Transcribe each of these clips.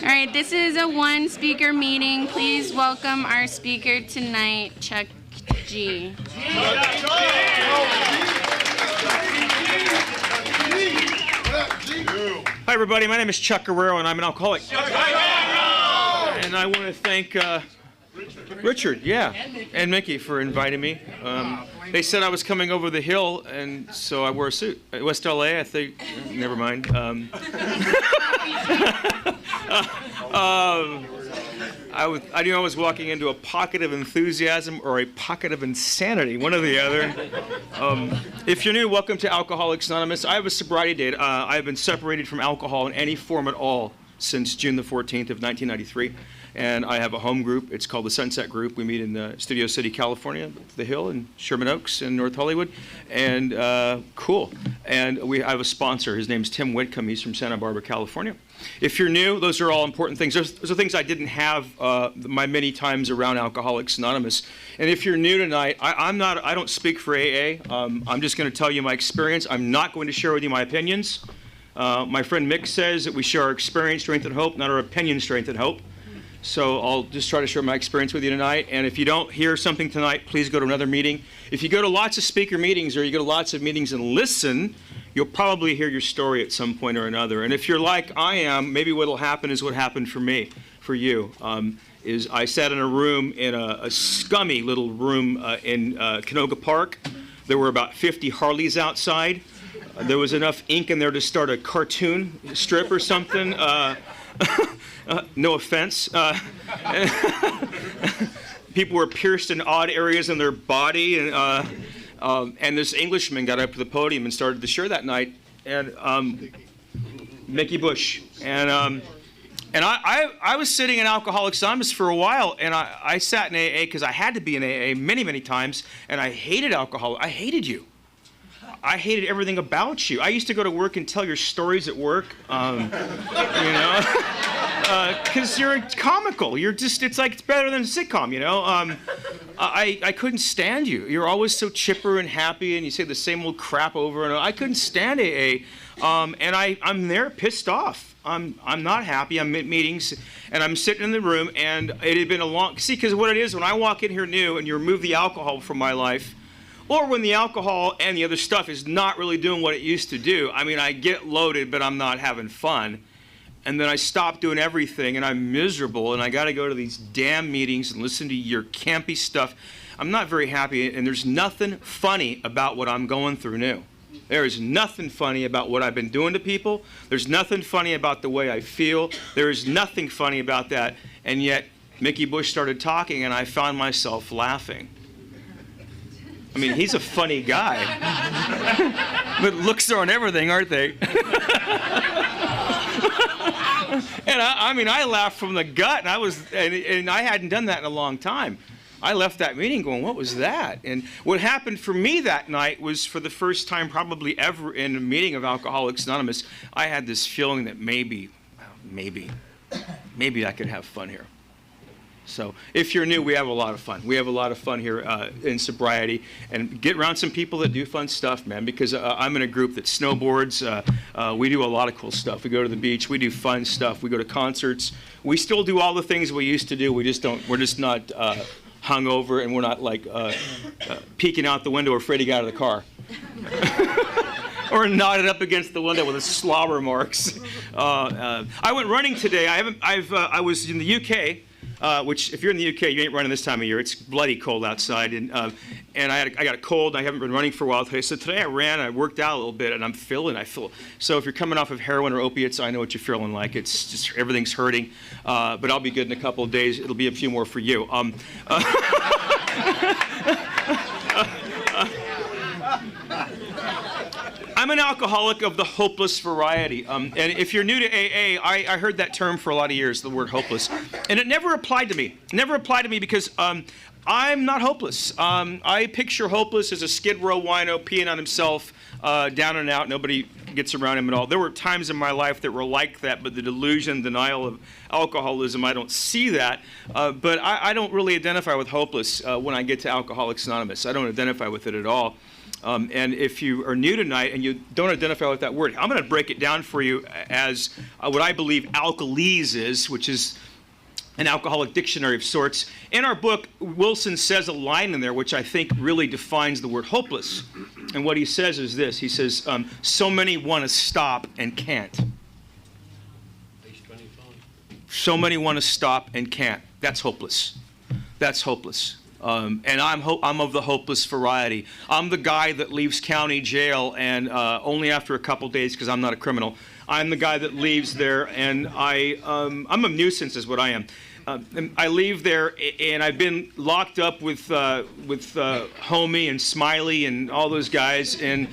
All right, this is a one-speaker meeting. Please welcome our speaker tonight, Chuck G. Hi, everybody. My name is Chuck Guerrero, and I'm an alcoholic. And I want to thank Richard, and Mickey for inviting me. They said I was coming over the hill, and so I wore a suit. West LA, I think. Never mind. I knew I was walking into a pocket of enthusiasm or a pocket of insanity, one or the other. If you're new, welcome to Alcoholics Anonymous. I have a sobriety date. I have been separated from alcohol in any form at all since June the 14th of 1993. And I have a home group. It's called the Sunset Group. We meet in Studio City, California, The Hill, and Sherman Oaks, and North Hollywood. And cool. And I have a sponsor. His name's Tim Whitcomb. He's from Santa Barbara, California. If you're new, those are all important things. Those are things I didn't have my many times around Alcoholics Anonymous. And if you're new tonight, I don't speak for AA. I'm just going to tell you my experience. I'm not going to share with you my opinions. My friend Mick says that we share our experience, strength, and hope, not our opinion, strength, and hope. So I'll just try to share my experience with you tonight. And if you don't hear something tonight, please go to another meeting. If you go to lots of speaker meetings or you go to lots of meetings and listen, you'll probably hear your story at some point or another. And if you're like I am, maybe what'll happen is what happened for me, for you, is I sat in a room, in a scummy little room in Canoga Park. There were about 50 Harleys outside. There was enough ink in there to start a cartoon strip or something. No offense. People were pierced in odd areas in their body, and this Englishman got up to the podium and started to share that night, and Mickey Bush, and I was sitting in Alcoholics Anonymous for a while, and I sat in AA because I had to be in AA many times, and I hated alcohol. I hated you. I hated everything about you. I used to go to work and tell your stories at work, because you're comical. It's like it's better than a sitcom, you know. I couldn't stand you. You're always so chipper and happy, and you say the same old crap over and over. I couldn't stand AA, and I'm there pissed off. I'm not happy. I'm at meetings, and I'm sitting in the room, and it had been a long... See, because what it is, when I walk in here new and you remove the alcohol from my life, or when the alcohol and the other stuff is not really doing what it used to do. I mean, I get loaded, but I'm not having fun. And then I stop doing everything, and I'm miserable, and I got to go to these damn meetings and listen to your campy stuff. I'm not very happy, and there's nothing funny about what I'm going through new. There is nothing funny about what I've been doing to people. There's nothing funny about the way I feel. There is nothing funny about that. And yet, Mickey Bush started talking, and I found myself laughing. I mean, he's a funny guy. But looks aren't everything, aren't they? And I laughed from the gut, and I hadn't done that in a long time. I left that meeting going, what was that? And what happened for me that night was, for the first time probably ever in a meeting of Alcoholics Anonymous, I had this feeling that maybe I could have fun here. So if you're new, we have a lot of fun. We have a lot of fun here in sobriety. And get around some people that do fun stuff, man, because I'm in a group that snowboards. We do a lot of cool stuff. We go to the beach. We do fun stuff. We go to concerts. We still do all the things we used to do. We're just not hungover, and we're not like peeking out the window afraid to get out of the car. Or knotted up against the window with the slobber marks. I went running today. I was in the UK. Which, if you're in the UK, you ain't running this time of year. It's bloody cold outside, and I got a cold. And I haven't been running for a while today. So today I ran. I worked out a little bit, and I feel. So if you're coming off of heroin or opiates, I know what you're feeling like. It's just everything's hurting. But I'll be good in a couple of days. It'll be a few more for you. I'm an alcoholic of the hopeless variety. And if you're new to AA, I heard that term for a lot of years, the word hopeless. And it never applied to me. It never applied to me because I'm not hopeless. I picture hopeless as a Skid Row wino peeing on himself, down and out. Nobody gets around him at all. There were times in my life that were like that, but the delusion, denial of alcoholism, I don't see that. But I don't really identify with hopeless when I get to Alcoholics Anonymous. I don't identify with it at all. And if you are new tonight and you don't identify with that word, I'm going to break it down for you as what I believe alcoholese is, which is an alcoholic dictionary of sorts. In our book, Wilson says a line in there which I think really defines the word hopeless. And what he says is this. He says, so many want to stop and can't. So many want to stop and can't. That's hopeless. That's hopeless. And I'm of the hopeless variety. I'm the guy that leaves county jail and only after a couple days, because I'm not a criminal. I'm the guy that leaves there, and I'm a nuisance is what I am. I leave there, and I've been locked up with Homie and Smiley and all those guys, and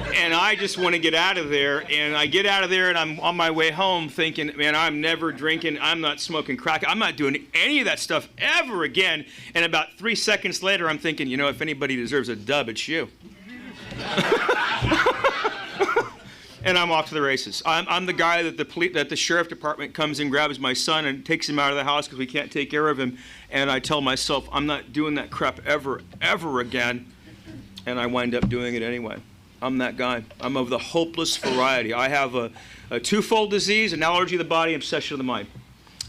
I just want to get out of there. And I get out of there, and I'm on my way home thinking, man, I'm never drinking, I'm not smoking crack, I'm not doing any of that stuff ever again. And about 3 seconds later, I'm thinking, you know, if anybody deserves a dub, it's you. And I'm off to the races. I'm the guy that the sheriff department comes and grabs my son and takes him out of the house because we can't take care of him. And I tell myself, I'm not doing that crap ever again. And I wind up doing it anyway. I'm that guy. I'm of the hopeless variety. I have a twofold disease, an allergy of the body, obsession of the mind.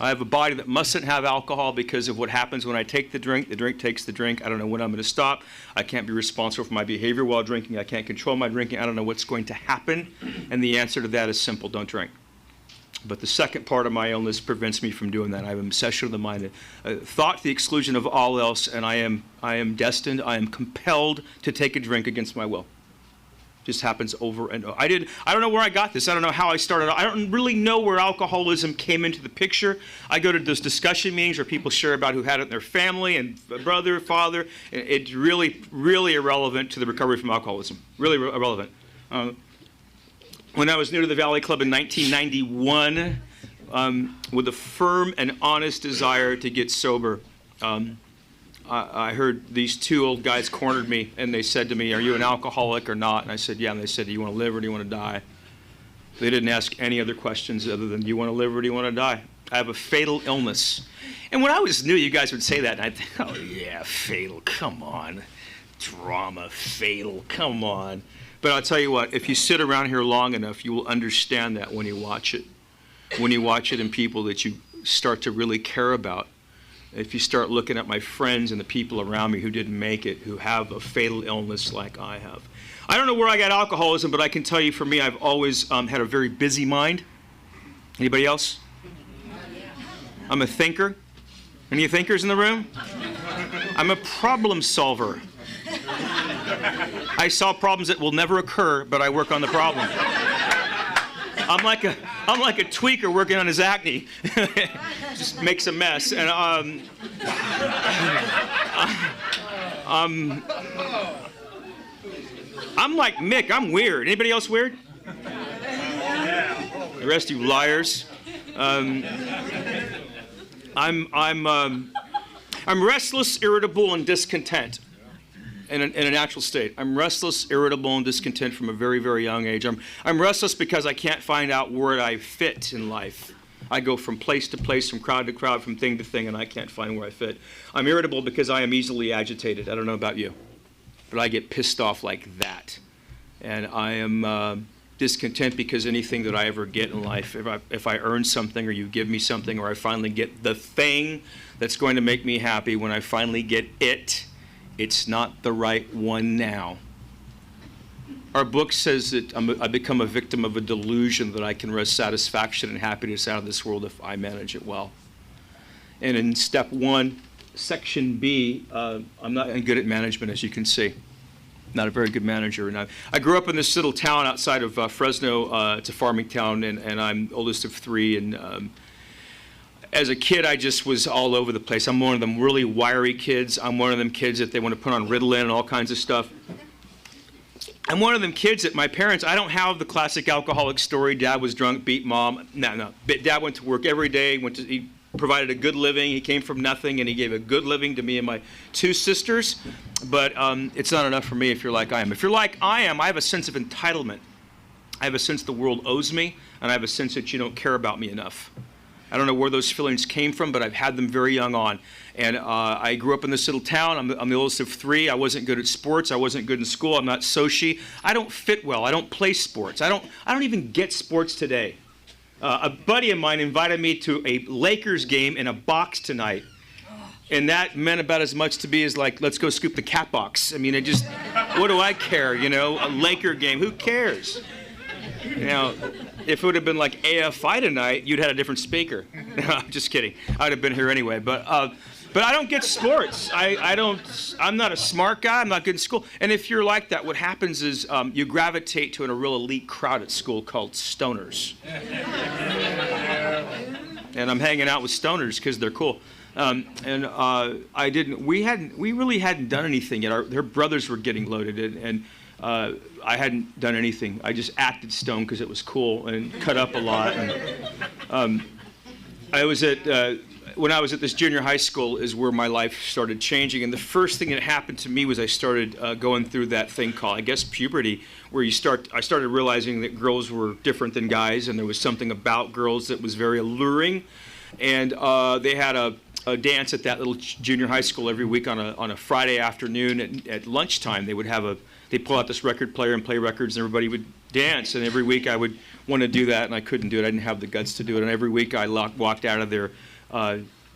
I have a body that mustn't have alcohol because of what happens when I take the drink takes the drink. I don't know when I'm going to stop. I can't be responsible for my behavior while drinking. I can't control my drinking. I don't know what's going to happen. And the answer to that is simple, don't drink. But the second part of my illness prevents me from doing that. I have an obsession of the mind, thought to the exclusion of all else, and I am destined, I am compelled to take a drink against my will. Just happens over and over. I don't know where I got this. I don't know how I started. I don't really know where alcoholism came into the picture. I go to those discussion meetings where people share about who had it in their family and brother, father. It's really, really irrelevant to the recovery from alcoholism. Really irrelevant. When I was new to the Valley Club in 1991, with a firm and honest desire to get sober, I heard these two old guys cornered me, and they said to me, are you an alcoholic or not? And I said, yeah. And they said, do you want to live or do you want to die? They didn't ask any other questions other than, do you want to live or do you want to die? I have a fatal illness. And when I was new, you guys would say that, and I'd think, oh yeah, fatal, come on. Drama, fatal, come on. But I'll tell you what, if you sit around here long enough, you will understand that when you watch it. When you watch it in people that you start to really care about. If you start looking at my friends and the people around me who didn't make it, who have a fatal illness like I have. I don't know where I got alcoholism, but I can tell you for me, I've always had a very busy mind. Anybody else? I'm a thinker. Any thinkers in the room? I'm a problem solver. I solve problems that will never occur, but I work on the problem. I'm like a tweaker working on his acne. Just makes a mess. And I'm like Mick. I'm weird. Anybody else weird? The rest of you liars. I'm restless, irritable, and discontent. In a natural state. I'm restless, irritable, and discontent from a very, very young age. I'm restless because I can't find out where I fit in life. I go from place to place, from crowd to crowd, from thing to thing, and I can't find where I fit. I'm irritable because I am easily agitated. I don't know about you, but I get pissed off like that. And I am discontent because anything that I ever get in life, if I earn something or you give me something or I finally get the thing that's going to make me happy, when I finally get it, it's not the right one now. Our book says that I become a victim of a delusion that I can wrest satisfaction and happiness out of this world if I manage it well. And in step 1, section B, I'm not good at management, as you can see. Not a very good manager. And I grew up in this little town outside of Fresno. It's a farming town, and I'm oldest of 3. And as a kid, I just was all over the place. I'm one of them really wiry kids. I'm one of them kids that they want to put on Ritalin and all kinds of stuff. I'm one of them kids that my parents, I don't have the classic alcoholic story. Dad was drunk, beat mom. No. Dad went to work every day, went to provided a good living. He came from nothing, and he gave a good living to me and my 2 sisters. But it's not enough for me if you're like I am. If you're like I am, I have a sense of entitlement. I have a sense the world owes me, and I have a sense that you don't care about me enough. I don't know where those feelings came from, but I've had them very young on. And I grew up in this little town. I'm the oldest of 3. I wasn't good at sports. I wasn't good in school. I'm not socially. I don't fit well. I don't play sports. I don't even get sports today. A buddy of mine invited me to a Lakers game in a box tonight. And that meant about as much to me as like, let's go scoop the cat box. I mean, what do I care, you know? A Laker game, who cares? You know, if it would have been like AFI tonight, you'd had a different speaker. No, I'm just kidding. I'd have been here anyway. But I don't get sports. I'm not a smart guy. I'm not good in school. And if you're like that, what happens is you gravitate to a real elite crowd at school called stoners. And I'm hanging out with stoners because they're cool. We really hadn't done anything yet. Their brothers were getting loaded, and I hadn't done anything. I just acted stoned because it was cool and cut up a lot. And, when I was at this junior high school is where my life started changing. And the first thing that happened to me was I started going through that thing called, I guess, puberty, where I started realizing that girls were different than guys, and there was something about girls that was very alluring. And they had a dance at that little junior high school every week on a Friday afternoon at lunchtime. They'd pull out this record player and play records, and everybody would dance. And every week I would want to do that, and I couldn't do it. I didn't have the guts to do it. And every week I walked out of there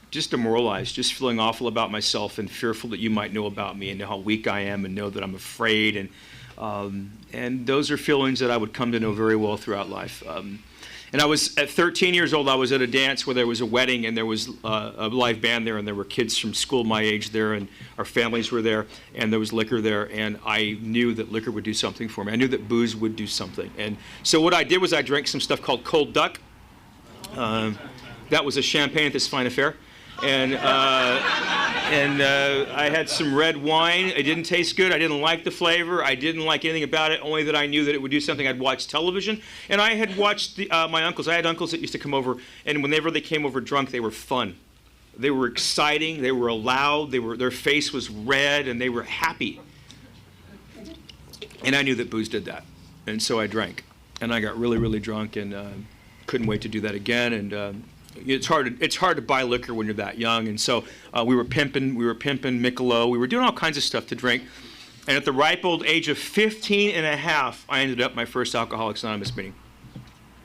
just demoralized, just feeling awful about myself and fearful that you might know about me and know how weak I am and know that I'm afraid. And those are feelings that I would come to know very well throughout life. And I was, at 13 years old, I was at a dance where there was a wedding, and there was a live band there, and there were kids from school my age there, and our families were there, and there was liquor there, and I knew that liquor would do something for me. I knew that booze would do something. And so what I did was I drank some stuff called Cold Duck. That was a champagne at this fine affair. And I had some red wine. It didn't taste good. I didn't like the flavor. I didn't like anything about it, only that I knew that it would do something. I'd watched television, and I had watched my uncles. I had uncles that used to come over, and whenever they came over drunk, they were fun. They were exciting. They were loud. Their face was red, and they were happy. And I knew that booze did that, and so I drank, and I got really, really drunk, and couldn't wait to do that again. And it's hard to buy liquor when you're that young, and so we were pimping Michelob. We were doing all kinds of stuff to drink. And at the ripe old age of 15 and a half, I ended up my first Alcoholics Anonymous meeting.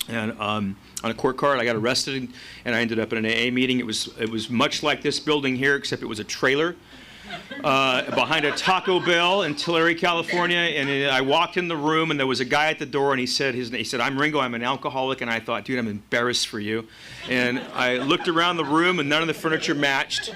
And on a court card, I got arrested, and I ended up in an AA meeting. It was much like this building here, except it was a trailer behind a Taco Bell in Tulare, California. And I walked in the room, and there was a guy at the door, and he said, "I'm Ringo, I'm an alcoholic." And I thought, dude, I'm embarrassed for you. And I looked around the room, and none of the furniture matched.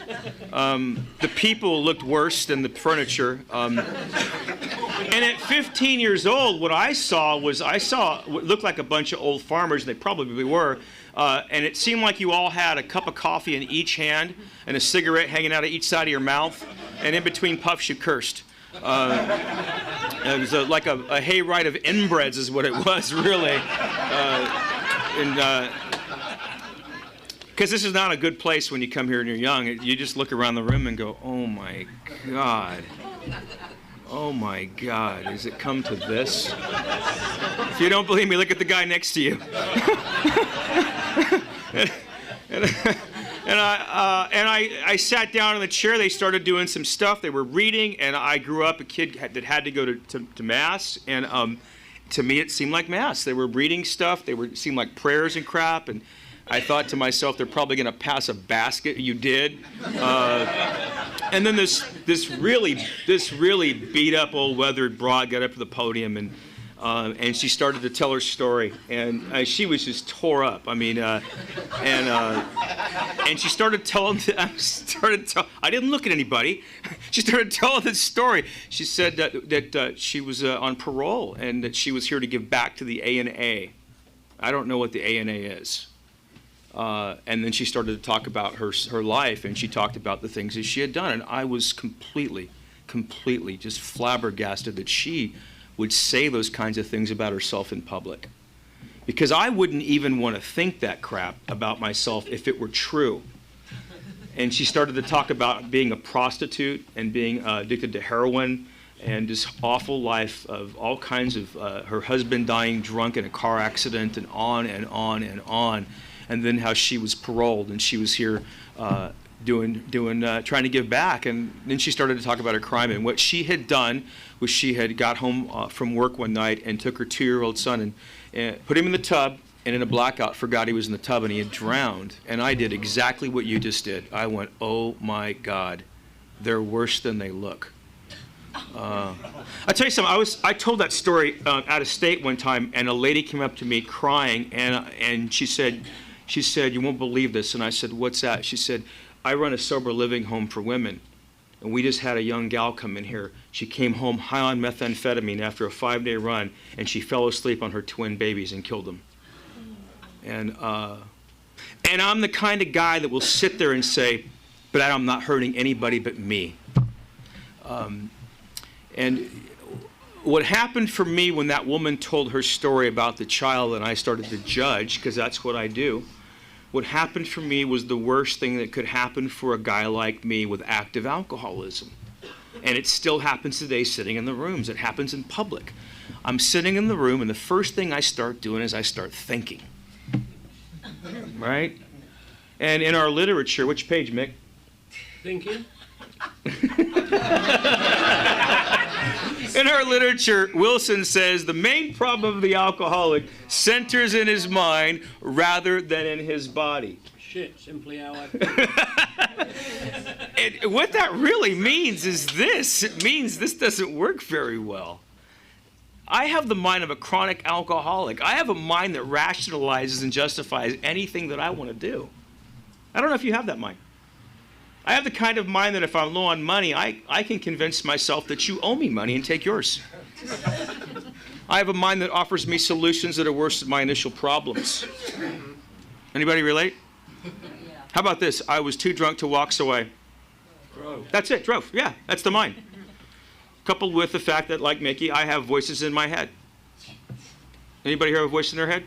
The people looked worse than the furniture. And at 15 years old, what I saw what looked like a bunch of old farmers, and they probably were. And it seemed like you all had a cup of coffee in each hand and a cigarette hanging out of each side of your mouth, and in between puffs you cursed. It was like a hayride of inbreds is what it was, really. Because this is not a good place when you come here and you're young. You just look around the room and go, oh my God. Oh my God, has it come to this? If you don't believe me, look at the guy next to you. And I sat down in the chair. They started doing some stuff. They were reading, and I grew up a kid that had to go to Mass, and to me it seemed like Mass. They were reading stuff. It seemed like prayers and crap, and I thought to myself, they're probably going to pass a basket. You did. And then this really beat up old weathered broad got up to the podium, and she started to tell her story, and she was just tore up. I mean, and she started telling. I didn't look at anybody. She started telling this story. She said that she was on parole and that she was here to give back to the A&A. I don't know what the A&A is. And then she started to talk about her life, and she talked about the things that she had done. And I was completely just flabbergasted that she would say those kinds of things about herself in public. Because I wouldn't even want to think that crap about myself if it were true. And she started to talk about being a prostitute and being addicted to heroin and this awful life of all kinds of her husband dying drunk in a car accident and on and on and on. And then how she was paroled and she was here trying to give back. And then she started to talk about her crime. And what she had done was she had got home from work one night and took her 2-year-old son and put him in the tub, and in a blackout forgot he was in the tub and he had drowned. And I did exactly what you just did. I went, oh my God, they're worse than they look. I'll tell you something. I told that story out of state one time, and a lady came up to me crying, and she said, you won't believe this. And I said, what's that? She said, I run a sober living home for women, and we just had a young gal come in here. She came home high on methamphetamine after a 5-day run, and she fell asleep on her twin babies and killed them. And I'm the kind of guy that will sit there and say, but I'm not hurting anybody but me. And what happened for me when that woman told her story about the child and I started to judge, because that's what I do, what happened for me was the worst thing that could happen for a guy like me with active alcoholism. And it still happens today sitting in the rooms. It happens in public. I'm sitting in the room, and the first thing I start doing is I start thinking. Right? And in our literature, which page, Mick? Thinking. In our literature, Wilson says the main problem of the alcoholic centers in his mind rather than in his body. Shit, simply how I And what that really means is this. It means this doesn't work very well. I have the mind of a chronic alcoholic. I have a mind that rationalizes and justifies anything that I want to do. I don't know if you have that mind. I have the kind of mind that if I'm low on money, I can convince myself that you owe me money and take yours. I have a mind that offers me solutions that are worse than my initial problems. Anybody relate? How about this? I was too drunk to walk away. drove. That's it, drove. Yeah, that's the mind. Coupled with the fact that, like Mickey, I have voices in my head. Anybody here have a voice in their head?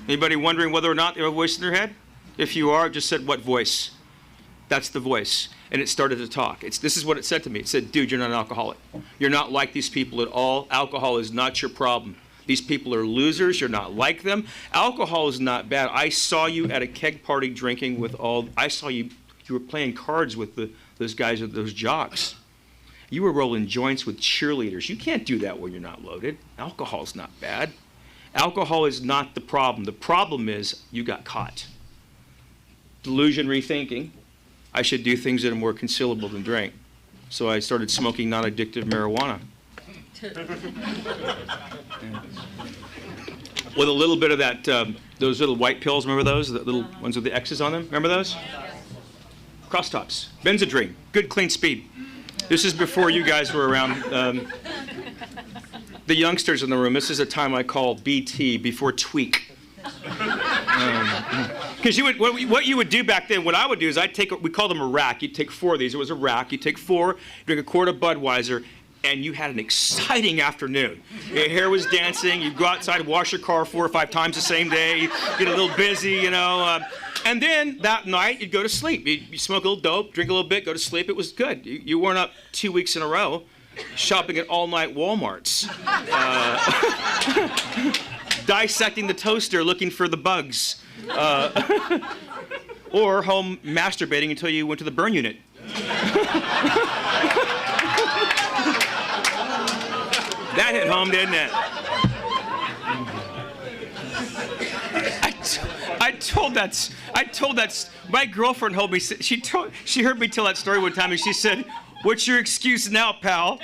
Anybody wondering whether or not they have a voice in their head? If you are, just said, what voice? That's the voice. And it started to talk. This is what it said to me. It said, dude, you're not an alcoholic. You're not like these people at all. Alcohol is not your problem. These people are losers. You're not like them. Alcohol is not bad. I saw you at a keg party drinking with all, I saw you were playing cards with those guys, those jocks. You were rolling joints with cheerleaders. You can't do that when you're not loaded. Alcohol's not bad. Alcohol is not the problem. The problem is you got caught. Delusion, rethinking. I should do things that are more concealable than drink. So I started smoking non-addictive marijuana. With a little bit of that, those little white pills, remember those? The little ones with the X's on them, remember those? Crosstops, Benzedrine, good clean speed. This is before you guys were around. The youngsters in the room, this is a time I call BT, before tweak. Because what you would do back then, what I would do is we call them a rack. You'd take 4 of these. It was a rack. You'd take 4, drink a quart of Budweiser, and you had an exciting afternoon. Your hair was dancing. You'd go outside, wash your car 4 or 5 times the same day, get a little busy, you know. And then that night, you'd go to sleep. You'd smoke a little dope, drink a little bit, go to sleep. It was good. You weren't up 2 weeks in a row shopping at all-night Walmarts. Dissecting the toaster, looking for the bugs. Or home masturbating until you went to the burn unit. That hit home, didn't it? I told that, my girlfriend told me, she heard me tell that story one time, and she said, "What's your excuse now, pal?"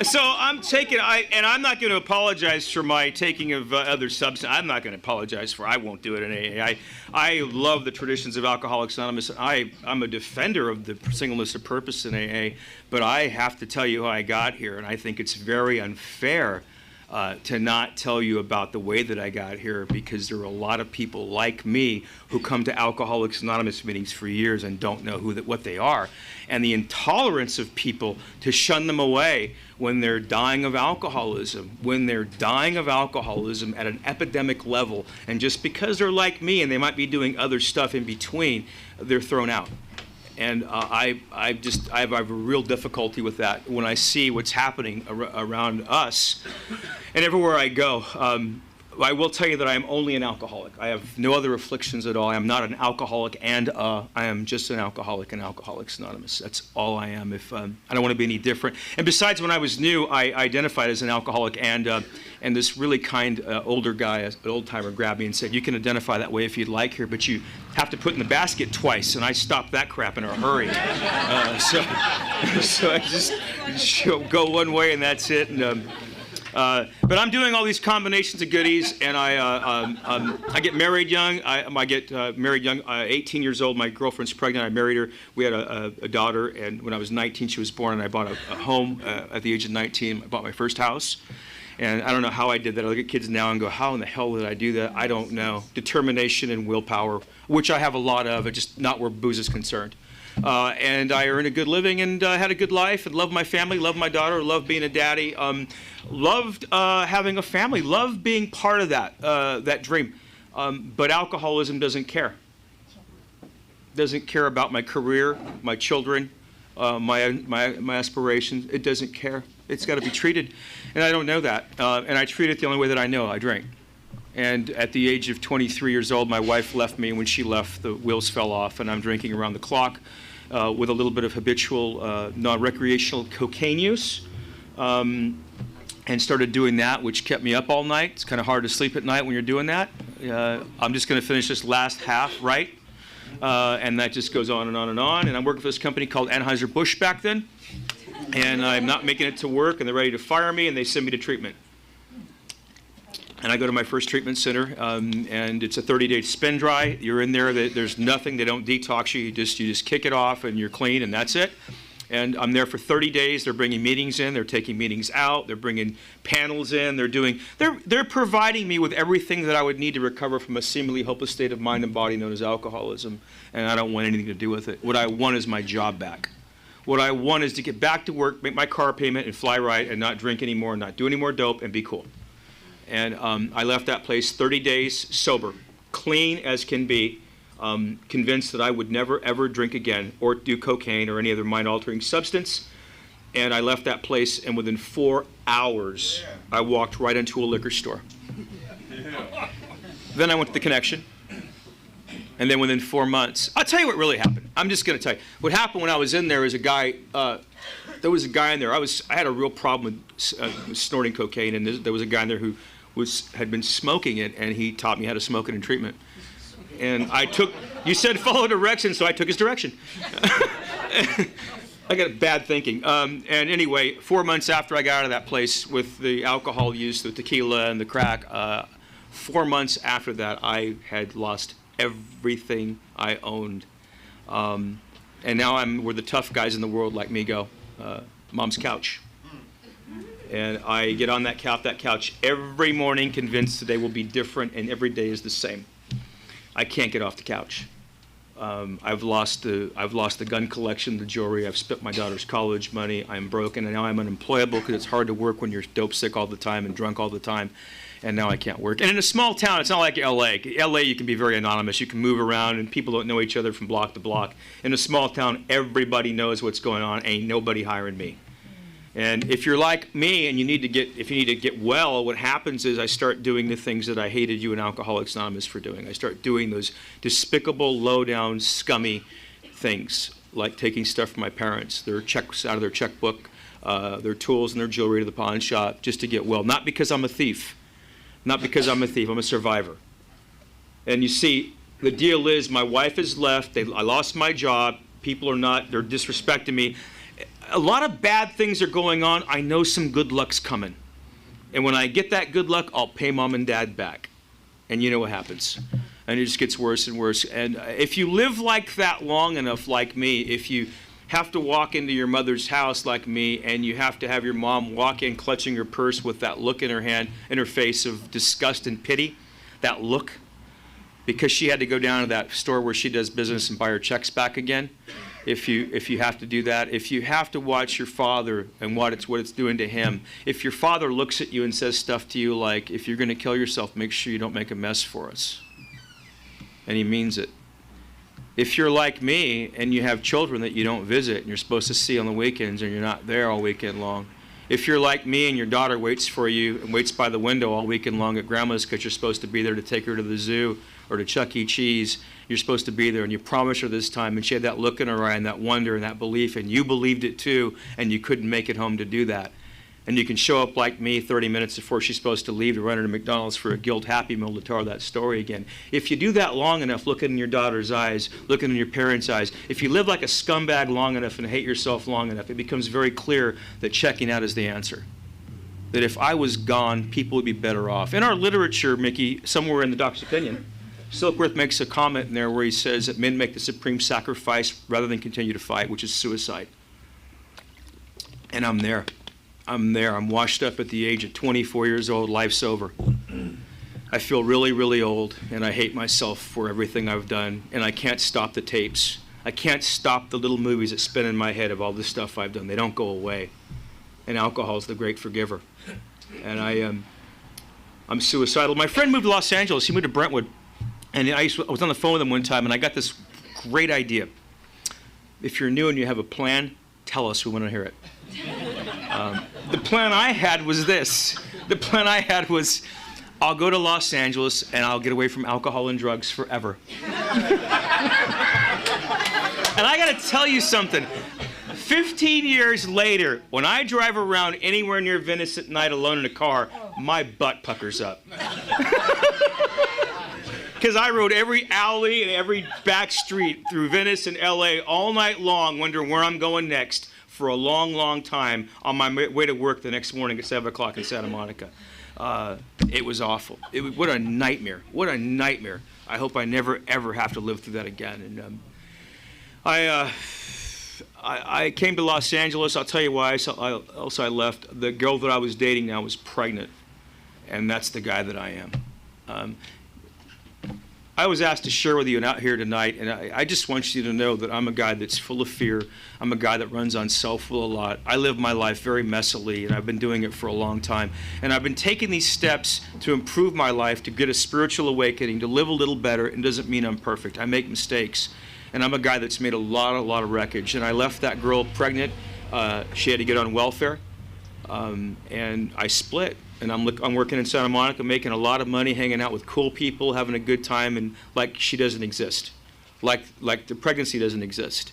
So I'm taking, and I'm not going to apologize for my taking of other substances. I'm not going to apologize for. I won't do it in AA. I love the traditions of Alcoholics Anonymous. I'm a defender of the singleness of purpose in AA, but I have to tell you how I got here, and I think it's very unfair to not tell you about the way that I got here, because there are a lot of people like me who come to Alcoholics Anonymous meetings for years and don't know what they are. And the intolerance of people to shun them away when they're dying of alcoholism, at an epidemic level, and just because they're like me and they might be doing other stuff in between, they're thrown out. And I have a real difficulty with that when I see what's happening around us and everywhere I go. I will tell you that I am only an alcoholic. I have no other afflictions at all. I am not an alcoholic, and I am just an alcoholic in Alcoholics Anonymous. That's all I am. I don't want to be any different. And besides, when I was new, I identified as an alcoholic, and this really kind older guy, an old-timer, grabbed me and said, "You can identify that way if you'd like here, but you have to put in the basket twice." And I stopped that crap in a hurry. So I just go one way and that's it. But I'm doing all these combinations of goodies, and I get married young. I get married young, 18 years old. My girlfriend's pregnant. I married her. We had a daughter, and when I was 19, she was born, and I bought a home at the age of 19. I bought my first house, and I don't know how I did that. I look at kids now and go, how in the hell did I do that? I don't know. Determination and willpower, which I have a lot of, just not where booze is concerned. And I earned a good living and had a good life and loved my family, loved my daughter, loved being a daddy, loved having a family, loved being part of that dream. But alcoholism doesn't care. Doesn't care about my career, my children, my aspirations. It doesn't care. It's got to be treated. And I don't know that. And I treat it the only way that I know. I drink. And at the age of 23 years old, my wife left me. When she left, the wheels fell off, and I'm drinking around the clock with a little bit of habitual, non-recreational cocaine use, and started doing that, which kept me up all night. It's kind of hard to sleep at night when you're doing that. I'm just going to finish this last half right, and that just goes on and on and on. And I'm working for this company called Anheuser-Busch back then, and I'm not making it to work, and they're ready to fire me, and they send me to treatment. And I go to my first treatment center, and it's a 30-day spin dry. You're in there. There's nothing. They don't detox you. You just kick it off, and you're clean, and that's it. And I'm there for 30 days. They're bringing meetings in. They're taking meetings out. They're bringing panels in. They're providing me with everything that I would need to recover from a seemingly hopeless state of mind and body known as alcoholism. And I don't want anything to do with it. What I want is my job back. What I want is to get back to work, make my car payment, and fly right, and not drink anymore, and not do any more dope, and be cool. And I left that place 30 days sober, clean as can be, convinced that I would never, ever drink again or do cocaine or any other mind-altering substance. And I left that place, and within 4 hours, I walked right into a liquor store. Then I went to the Connection. And then within 4 months, I'll tell you what really happened. I'm just going to tell you. What happened when I was in there is there was a guy in there. I had a real problem with snorting cocaine, and there was a guy in there who had been smoking it, and he taught me how to smoke it in treatment. And you said follow directions, so I took his direction. I got bad thinking. And anyway, 4 months after I got out of that place with the alcohol use, the tequila and the crack, 4 months after that, I had lost everything I owned. And now I'm where the tough guys in the world like me go, mom's couch. And I get on that couch every morning, convinced today will be different, and every day is the same. I can't get off the couch. I've lost the gun collection, the jewelry. I've spent my daughter's college money. I'm broken, and now I'm unemployable because it's hard to work when you're dope sick all the time and drunk all the time. And now I can't work. And in a small town, it's not like L.A. L.A. you can be very anonymous. You can move around, and people don't know each other from block to block. In a small town, everybody knows what's going on. Ain't nobody hiring me. And if you're like me and if you need to get well, what happens is I start doing the things that I hated you in Alcoholics Anonymous for doing. I start doing those despicable, low-down, scummy things, like taking stuff from my parents, their checks out of their checkbook, their tools and their jewelry to the pawn shop just to get well. Not because I'm a thief. Not because I'm a thief. I'm a survivor. And you see, the deal is my wife has left. I lost my job. People they're disrespecting me. A lot of bad things are going on. I know some good luck's coming. And when I get that good luck, I'll pay mom and dad back. And you know what happens. And it just gets worse and worse. And if you live like that long enough, like me, if you have to walk into your mother's house like me, and you have to have your mom walk in clutching her purse with that look in her hand, in her face of disgust and pity, that look, because she had to go down to that store where she does business and buy her checks back again. If you have to do that, if you have to watch your father and what it's doing to him, if your father looks at you and says stuff to you like, if you're going to kill yourself, make sure you don't make a mess for us. And he means it. If you're like me and you have children that you don't visit and you're supposed to see on the weekends and you're not there all weekend long, if you're like me and your daughter waits for you and waits by the window all weekend long at grandma's because you're supposed to be there to take her to the zoo or to Chuck E. Cheese, you're supposed to be there, and you promised her this time, and she had that look in her eye and that wonder and that belief, and you believed it too, and you couldn't make it home to do that. And you can show up like me 30 minutes before she's supposed to leave to run her to McDonald's for a guilt Happy Meal to tell her that story again. If you do that long enough, looking in your daughter's eyes, looking in your parents' eyes, if you live like a scumbag long enough and hate yourself long enough, it becomes very clear that checking out is the answer. That if I was gone, people would be better off. In our literature, Mickey, somewhere in the doctor's opinion, Silkworth makes a comment in there where he says that men make the supreme sacrifice rather than continue to fight, which is suicide. And I'm there. I'm washed up at the age of 24 years old. Life's over. I feel really, really old, and I hate myself for everything I've done, and I can't stop the tapes. I can't stop the little movies that spin in my head of all the stuff I've done. They don't go away. And alcohol is the great forgiver. And I'm suicidal. My friend moved to Los Angeles. He moved to Brentwood. And I was on the phone with him one time, and I got this great idea. If you're new and you have a plan, tell us. We want to hear it. The plan I had was this. The plan I had was, I'll go to Los Angeles, and I'll get away from alcohol and drugs forever. And I got to tell you something. 15 years later, when I drive around anywhere near Venice at night alone in a car, my butt puckers up. Because I rode every alley and every back street through Venice and LA all night long, wondering where I'm going next for a long, long time on my way to work the next morning at 7 o'clock in Santa Monica. It was awful. What a nightmare. What a nightmare. I hope I never, ever have to live through that again. And I came to Los Angeles. I'll tell you why else I left. The girl that I was dating now was pregnant, and that's the guy that I am. I was asked to share with you out here tonight, and I just want you to know that I'm a guy that's full of fear. I'm a guy that runs on self-will a lot. I live my life very messily, and I've been doing it for a long time. And I've been taking these steps to improve my life, to get a spiritual awakening, to live a little better. It doesn't mean I'm perfect. I make mistakes. And I'm a guy that's made a lot of wreckage. And I left that girl pregnant. She had to get on welfare. And I split. And I'm working in Santa Monica, making a lot of money, hanging out with cool people, having a good time, and like she doesn't exist. Like the pregnancy doesn't exist.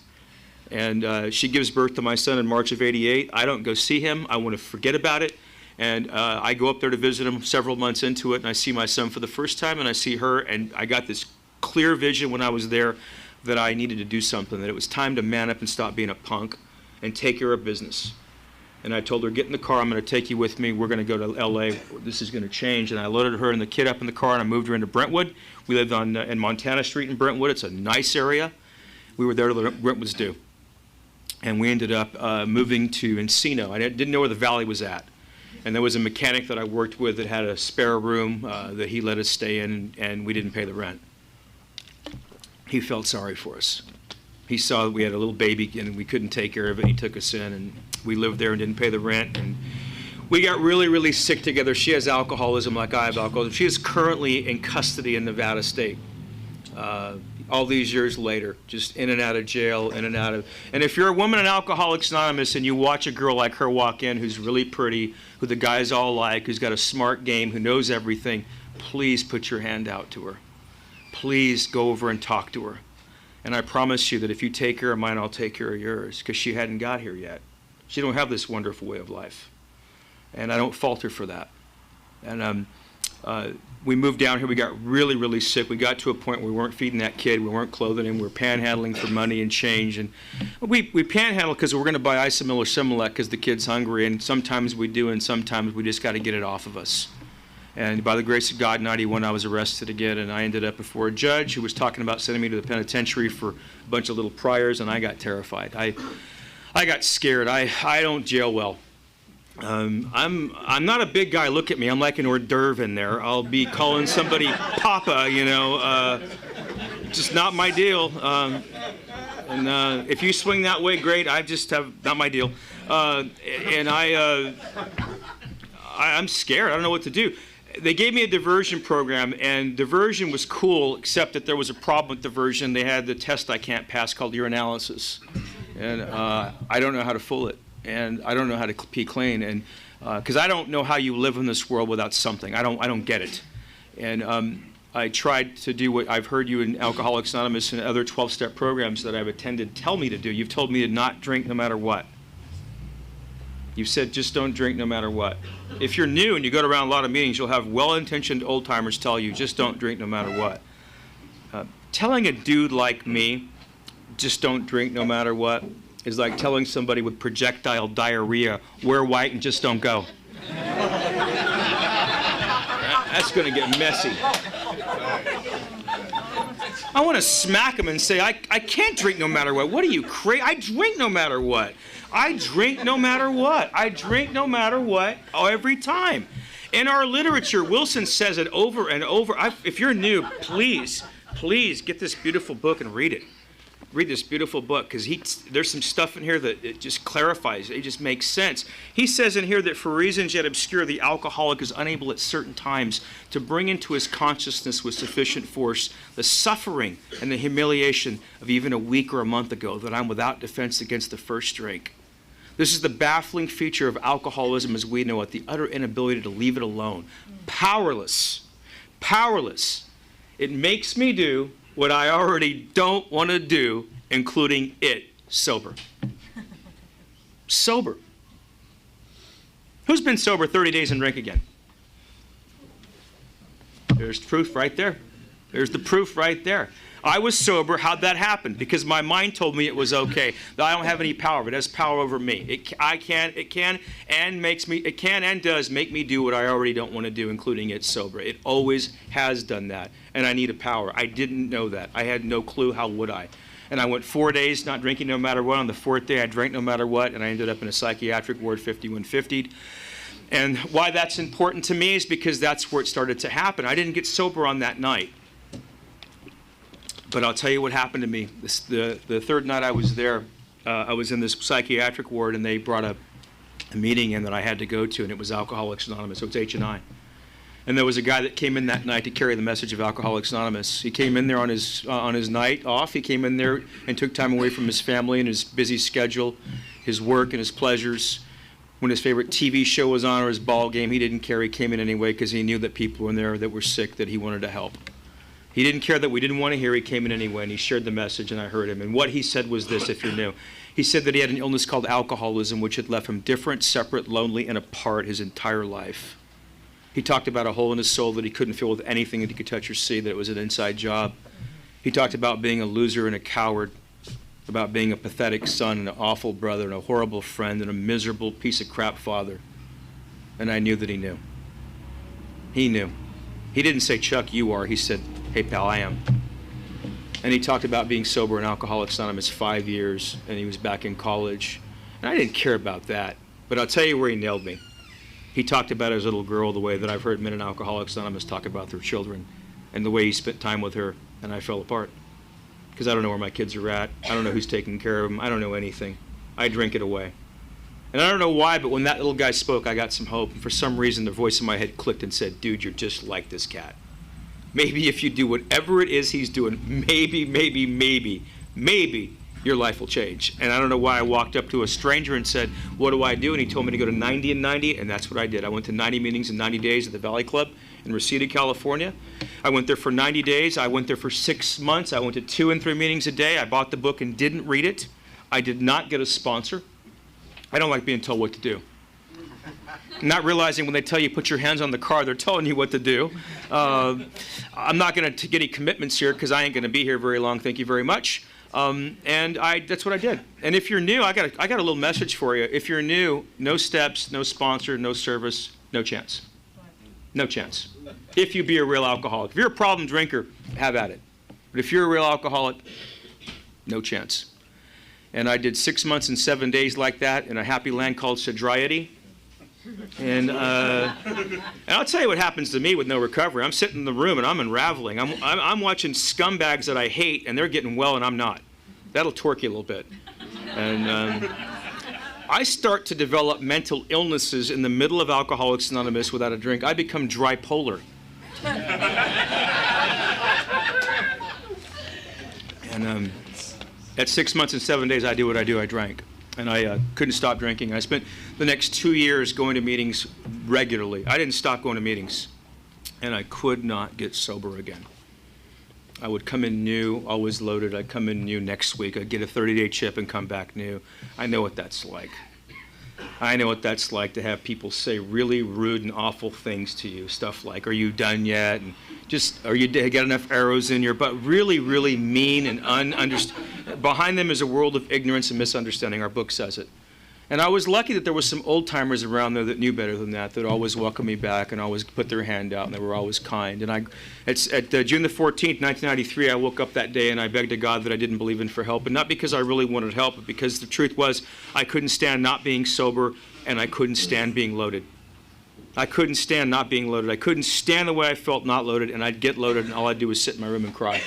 And she gives birth to my son in March of '88. I don't go see him. I want to forget about it. And I go up there to visit him several months into it, and I see my son for the first time, and I see her, and I got this clear vision when I was there that I needed to do something, that it was time to man up and stop being a punk and take care of business. And I told her, get in the car, I'm going to take you with me, we're going to go to LA, this is going to change. And I loaded her and the kid up in the car, and I moved her into Brentwood. We lived in Montana Street in Brentwood. It's a nice area. We were there till the rent was due. And we ended up moving to Encino. I didn't know where the valley was at. And there was a mechanic that I worked with that had a spare room that he let us stay in, and we didn't pay the rent. He felt sorry for us. He saw that we had a little baby and we couldn't take care of it. He took us in, and we lived there and didn't pay the rent. And we got really, really sick together. She has alcoholism like I have alcoholism. She is currently in custody in Nevada State. All these years later, just in and out of jail, in and out of. And if you're a woman in Alcoholics Anonymous and you watch a girl like her walk in who's really pretty, who the guys all like, who's got a smart game, who knows everything, please put your hand out to her. Please go over and talk to her. And I promise you that if you take care of mine, I'll take care of yours, because she hadn't got here yet. She don't have this wonderful way of life. And I don't fault her for that. And we moved down here. We got really, really sick. We got to a point where we weren't feeding that kid. We weren't clothing him. We were panhandling for money and change. And we panhandle because we're going to buy Isomil or Similac because the kid's hungry. And sometimes we do, and sometimes we just got to get it off of us. And by the grace of God, in 91, I was arrested again, and I ended up before a judge who was talking about sending me to the penitentiary for a bunch of little priors, and I got terrified. I got scared. I don't jail well. I'm not a big guy. Look at me. I'm like an hors d'oeuvre in there. I'll be calling somebody Papa, you know. Just not my deal. And if you swing that way, great. I just have not my deal. And I'm scared. I don't know what to do. They gave me a diversion program, and diversion was cool, except that there was a problem with diversion. They had the test I can't pass called urinalysis, and I don't know how to fool it, and I don't know how to pee clean, and because I don't know how you live in this world without something. I don't get it, and I tried to do what I've heard you in Alcoholics Anonymous and other 12-step programs that I've attended tell me to do. You've told me to not drink no matter what. You've said just don't drink no matter what. If you're new and you go around a lot of meetings, you'll have well-intentioned old-timers tell you just don't drink no matter what. Telling a dude like me, just don't drink no matter what, is like telling somebody with projectile diarrhea, wear white and just don't go. That's going to get messy. I want to smack him and say, I can't drink no matter what. What are you, crazy? I drink no matter what. I drink no matter what. I drink no matter what every time. In our literature, Wilson says it over and over. If you're new, please get this beautiful book and read it. Read this beautiful book, because there's some stuff in here that it just clarifies. It just makes sense. He says in here that for reasons yet obscure, the alcoholic is unable at certain times to bring into his consciousness with sufficient force the suffering and the humiliation of even a week or a month ago, that I'm without defense against the first drink. This is the baffling feature of alcoholism as we know it, the utter inability to leave it alone. Powerless. Powerless. It makes me do what I already don't want to do, including it, sober. Sober. Who's been sober 30 days and drink again? There's proof right there. There's the proof right there. I was sober. How'd that happen? Because my mind told me it was okay. That I don't have any power, but it has power over me. It can and does make me do what I already don't want to do, including it sober. It always has done that, and I need a power. I didn't know that. I had no clue. How would I? And I went 4 days not drinking no matter what. On the fourth day, I drank no matter what, and I ended up in a psychiatric ward 5150'd. And why that's important to me is because that's where it started to happen. I didn't get sober on that night. But I'll tell you what happened to me. The third night I was there, I was in this psychiatric ward, and they brought a meeting in that I had to go to, and it was Alcoholics Anonymous, so it's H&I. And there was a guy that came in that night to carry the message of Alcoholics Anonymous. He came in there on his night off. He came in there and took time away from his family and his busy schedule, his work and his pleasures. When his favorite TV show was on or his ball game, he didn't care. He came in anyway because he knew that people were in there that were sick that he wanted to help. He didn't care that we didn't want to hear. He came in anyway, and he shared the message, and I heard him. And what he said was this, if you're new. He said that he had an illness called alcoholism, which had left him different, separate, lonely, and apart his entire life. He talked about a hole in his soul that he couldn't fill with anything that he could touch or see, that it was an inside job. He talked about being a loser and a coward, about being a pathetic son and an awful brother and a horrible friend and a miserable piece of crap father. And I knew that he knew. He knew. He didn't say, Chuck, you are. He said, hey, pal, I am. And he talked about being sober in Alcoholics Anonymous 5 years, and he was back in college. And I didn't care about that. But I'll tell you where he nailed me. He talked about his little girl the way that I've heard men in Alcoholics Anonymous talk about their children, and the way he spent time with her, and I fell apart. Because I don't know where my kids are at. I don't know who's taking care of them. I don't know anything. I drink it away. And I don't know why, but when that little guy spoke, I got some hope. And for some reason, the voice in my head clicked and said, dude, you're just like this cat. Maybe if you do whatever it is he's doing, maybe your life will change. And I don't know why I walked up to a stranger and said, what do I do? And he told me to go to 90 and 90, and that's what I did. I went to 90 meetings in 90 days at the Valley Club in Reseda, California. I went there for 90 days. I went there for 6 months. I went to 2 and 3 meetings a day. I bought the book and didn't read it. I did not get a sponsor. I don't like being told what to do. Not realizing when they tell you put your hands on the car, they're telling you what to do. I'm not going to get any commitments here because I ain't going to be here very long. Thank you very much. That's what I did. And if you're new, I got a little message for you. If you're new, no steps, no sponsor, no service, no chance. No chance. If you be a real alcoholic. If you're a problem drinker, have at it. But if you're a real alcoholic, no chance. And I did 6 months and 7 days like that in a happy land called sobriety. And I'll tell you what happens to me with no recovery. I'm sitting in the room and I'm unraveling. I'm watching scumbags that I hate, and they're getting well and I'm not. That'll torque you a little bit. And I start to develop mental illnesses in the middle of Alcoholics Anonymous without a drink. I become tripolar. And at 6 months and 7 days, I do what I do. I drank. And I couldn't stop drinking. I spent the next 2 years going to meetings regularly. I didn't stop going to meetings. And I could not get sober again. I would come in new, always loaded. I'd come in new next week. I'd get a 30-day chip and come back new. I know what that's like. I know what that's like to have people say really rude and awful things to you. Stuff like, are you done yet? And just, are you got enough arrows in your butt? Really, really mean and behind them is a world of ignorance and misunderstanding. Our book says it. And I was lucky that there was some old-timers around there that knew better than that always welcomed me back and always put their hand out, and they were always kind. And at June the 14th, 1993, I woke up that day and I begged to God that I didn't believe in for help. And not because I really wanted help, but because the truth was I couldn't stand not being sober, and I couldn't stand being loaded. I couldn't stand not being loaded. I couldn't stand the way I felt not loaded, and I'd get loaded, and all I'd do was sit in my room and cry.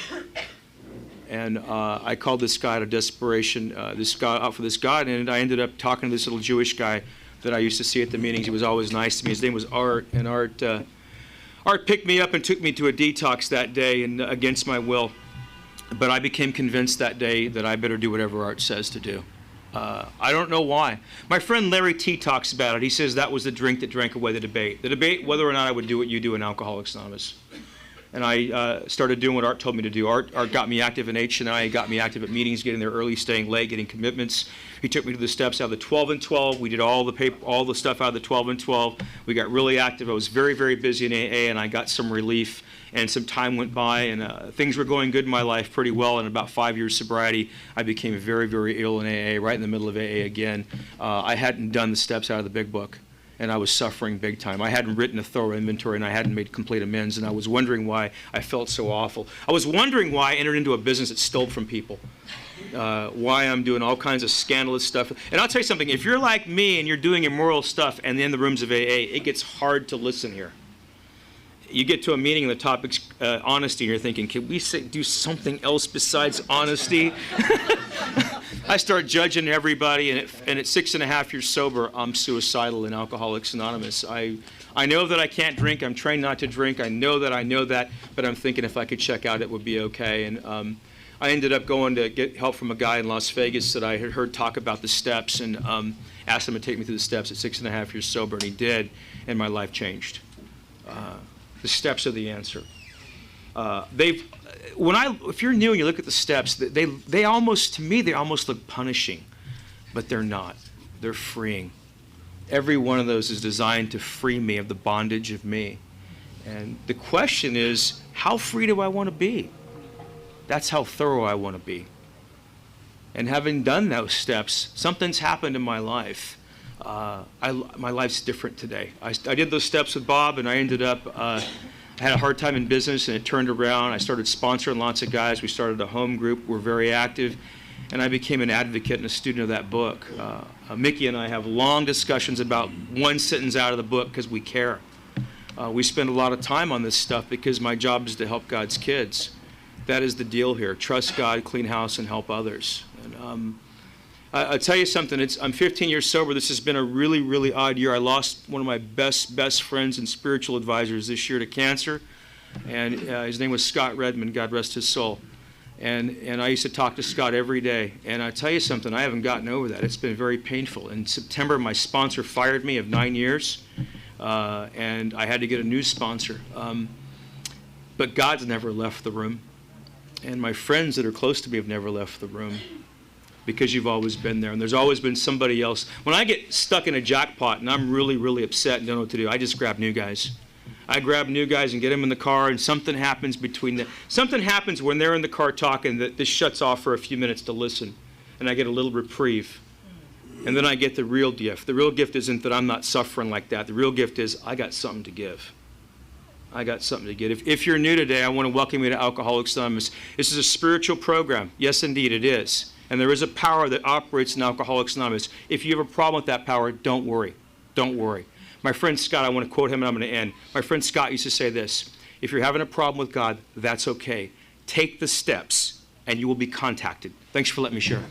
And I called this guy out of desperation, out for this God, and I ended up talking to this little Jewish guy that I used to see at the meetings. He was always nice to me. His name was Art, and Art picked me up and took me to a detox that day, and against my will. But I became convinced that day that I better do whatever Art says to do. I don't know why. My friend Larry T talks about it. He says that was the drink that drank away the debate. The debate whether or not I would do what you do in Alcoholics Anonymous. And I started doing what Art told me to do. Art got me active in H&I, got me active at meetings, getting there early, staying late, getting commitments. He took me to the steps out of the 12 and 12. We did all the stuff out of the 12 and 12. We got really active. I was very, very busy in AA, and I got some relief. And some time went by, and things were going good in my life pretty well. In about 5 years sobriety, I became very, very ill in AA, right in the middle of AA again. I hadn't done the steps out of the big book, and I was suffering big time. I hadn't written a thorough inventory, and I hadn't made complete amends, and I was wondering why I felt so awful. I was wondering why I entered into a business that stole from people, why I'm doing all kinds of scandalous stuff. And I'll tell you something, if you're like me and you're doing immoral stuff and in the rooms of AA, it gets hard to listen here. You get to a meeting and the topic's honesty, and you're thinking, can we do something else besides honesty? I start judging everybody, and at 6.5 years sober, I'm suicidal in Alcoholics Anonymous. I know that I can't drink. I'm trained not to drink. I know that, but I'm thinking if I could check out, it would be okay. And I ended up going to get help from a guy in Las Vegas that I had heard talk about the steps, and asked him to take me through the steps at 6.5 years sober, and he did, and my life changed. The steps are the answer. If you're new and you look at the steps, they almost look punishing, but they're not. They're freeing. Every one of those is designed to free me of the bondage of me. And the question is, how free do I want to be? That's how thorough I want to be. And having done those steps, something's happened in my life. My life's different today. I did those steps with Bob, and I ended up, I had a hard time in business, and it turned around. I started sponsoring lots of guys. We started a home group. We're very active, and I became an advocate and a student of that book. Mickey and I have long discussions about one sentence out of the book because we care. We spend a lot of time on this stuff because my job is to help God's kids. That is the deal here. Trust God, clean house, and help others. And I'll tell you something. I'm 15 years sober. This has been a really, really odd year. I lost one of my best friends and spiritual advisors this year to cancer, and his name was Scott Redmond. God rest his soul. And I used to talk to Scott every day. And I tell you something. I haven't gotten over that. It's been very painful. In September, my sponsor fired me of 9 years, and I had to get a new sponsor. But God's never left the room, and my friends that are close to me have never left the room. Because you've always been there, and there's always been somebody else. When I get stuck in a jackpot and I'm really, really upset and don't know what to do, I just grab new guys. I grab new guys and get them in the car, and something happens between them. Something happens when they're in the car talking that this shuts off for a few minutes to listen, and I get a little reprieve. And then I get the real gift. The real gift isn't that I'm not suffering like that. The real gift is I got something to give. I got something to get. If you're new today, I want to welcome you to Alcoholics Anonymous. This is a spiritual program. Yes, indeed, it is. And there is a power that operates in Alcoholics Anonymous. If you have a problem with that power, don't worry. Don't worry. My friend Scott, I want to quote him and I'm going to end. My friend Scott used to say this: if you're having a problem with God, that's okay. Take the steps and you will be contacted. Thanks for letting me share.